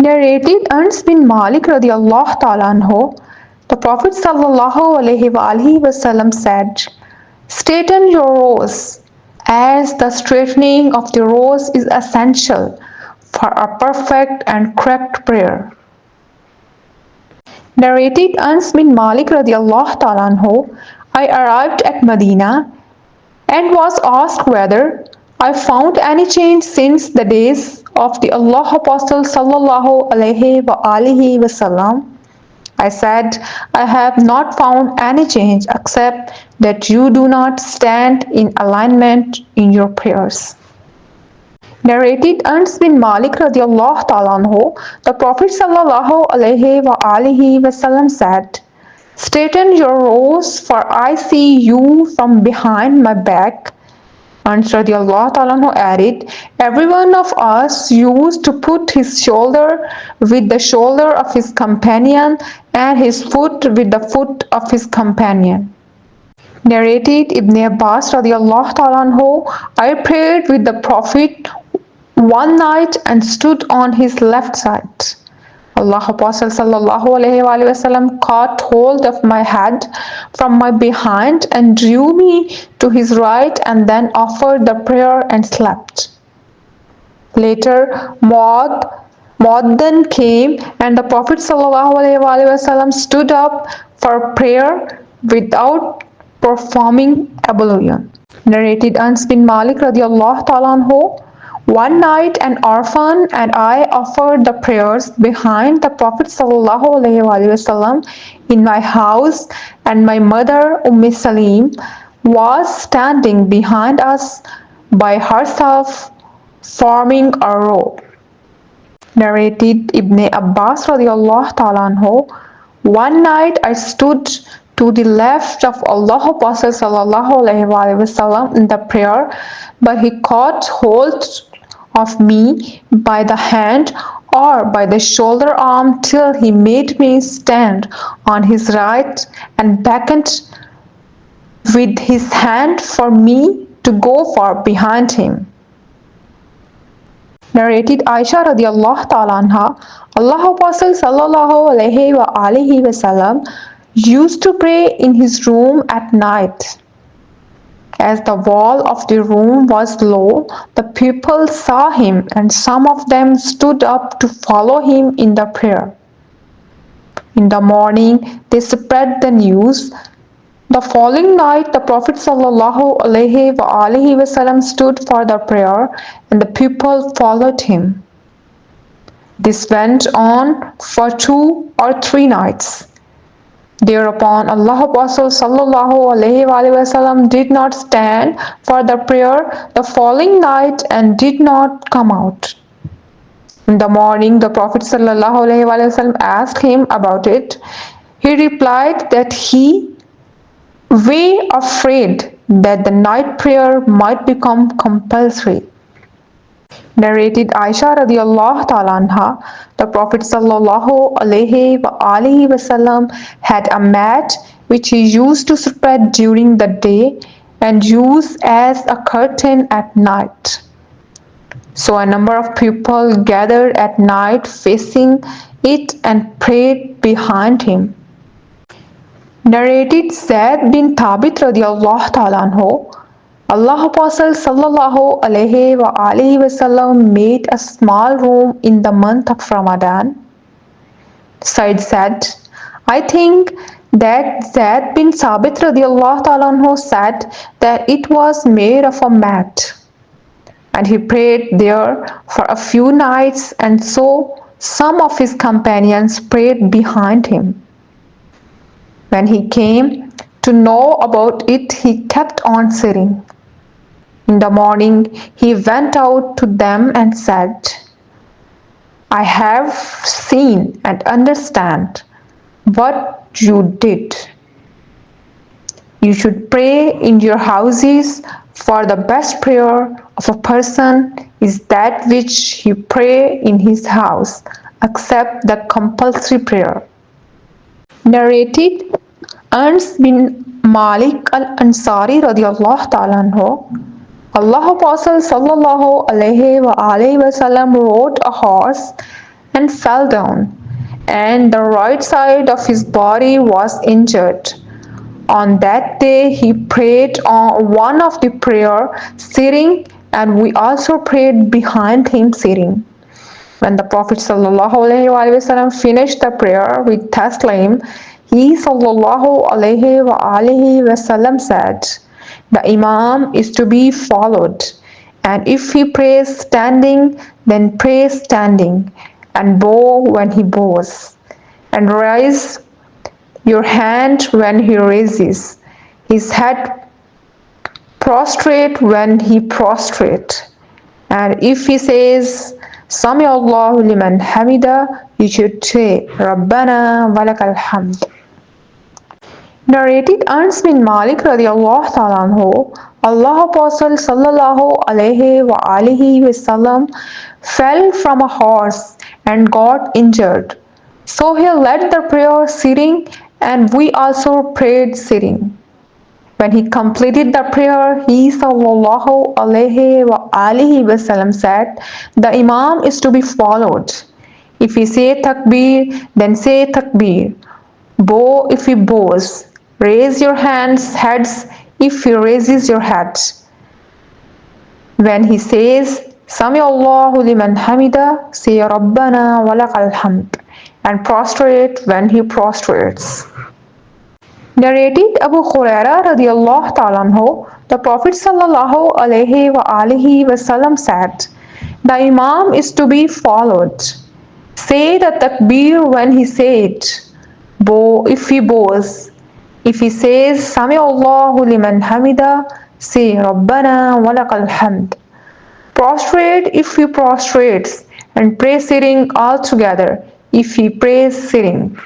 Narrated Anas bin Malik radiallahu ta'ala anhu, the Prophet sallallahu alaihi wasallam said, "Straighten your rows, as the straightening of the rows is essential for a perfect and correct prayer." Narrated Anas bin Malik radiallahu ta'ala anhu, I arrived at Medina and was asked whether I found any change since the days of the Allah Apostle sallallahu alaihi wasallam. I said, I have not found any change except that you do not stand in alignment in your prayers. Narrated Anas bin Malik radiallahu ta'ala anhu, the Prophet sallallahu alaihi wasallam said, "Straighten your rows, for I see you from behind my back." And radiallahu ta'ala anhu added, "Every one of us used to put his shoulder with the shoulder of his companion and his foot with the foot of his companion." Narrated Ibn Abbas radiallahu ta'ala anhu, I prayed with the Prophet one night and stood on his left side. Allah Apostle sallallahu alaihi wasallam caught hold of my head from my behind and drew me to his right and then offered the prayer and slept. Later, Muadhan came and the Prophet sallallahu alaihi wasallam stood up for prayer without performing ablution. Narrated Anas bin Malik radiallahu ta'ala anhu, one night an orphan and I offered the prayers behind the Prophet sallallahu alaihi wasallam in my house, and my mother Salim was standing behind us by herself, forming a row. Narrated Ibn Abbas radiallahu ta'ala anhu, one night I stood to the left of Allah Apostle sallallahu alaihi wasallam in the prayer, but he caught hold of me by the hand or by the shoulder arm till he made me stand on his right and beckoned with his hand for me to go far behind him. Narrated Aisha radiallahu ta'ala anha, Allah Apostle sallallahu alaihi wasallam used to pray in his room at night. As the wall of the room was low, the people saw him, and some of them stood up to follow him in the prayer. In the morning, they spread the news. The following night, the Prophet ﷺ stood for the prayer, and the people followed him. This went on for 2 or 3 nights. Thereupon Allah Apostle ﷺ did not stand for the prayer the following night and did not come out. In the morning, the Prophet ﷺ asked him about it. He replied that he was afraid that the night prayer might become compulsory. Narrated Aisha radiallahu ta'ala anha, the Prophet sallallahu alaihi wasallam had a mat which he used to spread during the day and use as a curtain at night. So a number of people gathered at night facing it and prayed behind him. Narrated Zaid bin Thabit radiallahu ta'ala anhu, Allah Apostle sallallahu alaihi wasallam made a small room in the month of Ramadan. Zaid said, I think that Zaid bin Thabit radiallahu ta'ala anhu said that it was made of a mat. And he prayed there for a few nights, and so some of his companions prayed behind him. When he came to know about it, he kept on sitting. In the morning, he went out to them and said, I have seen and understand what you did. You should pray in your houses, for the best prayer of a person is that which he pray in his house, except the compulsory prayer. Narrated Anas bin Malik al-Ansari radiallahu ta'ala anhu, Allah Apostle sallallahu alaihi wasallam rode a horse and fell down, and the right side of his body was injured. On that day he prayed on one of the prayer sitting, and we also prayed behind him sitting. When the Prophet ﷺ finished the prayer with Taslim, he ﷺ said, "The Imam is to be followed, and if he prays standing, then pray standing, and bow when he bows, and raise your hand when he raises his head, prostrate when he prostrate, and if he says Sami Allahu liman hamida, you should say Rabbana walakal hamd." Narrated Anas bin Malik radiallahu ta'ala anhu, Allah Apostle sallallahu alayhi wasallam fell from a horse and got injured. So he led the prayer sitting, and we also prayed sitting. When he completed the prayer, he sallallahu alayhi wasallam said, "The Imam is to be followed. If he say takbir, then say takbir. Bow if he bows. Raise your heads if he raises your head. When he says Sami Allahu liman hamida, say Rabbana walakal hamd, and prostrate when he prostrates." Narrated Abu Huraira radiallahu ta'ala anhu, the Prophet sallallahu alayhi wasallam said, "The Imam is to be followed. Say the takbir when he said, bow if he bows. If he says Sami Allahu liman hamida, say Rabbana walakal hamd. Prostrate if he prostrates, and pray sitting altogether if he prays sitting."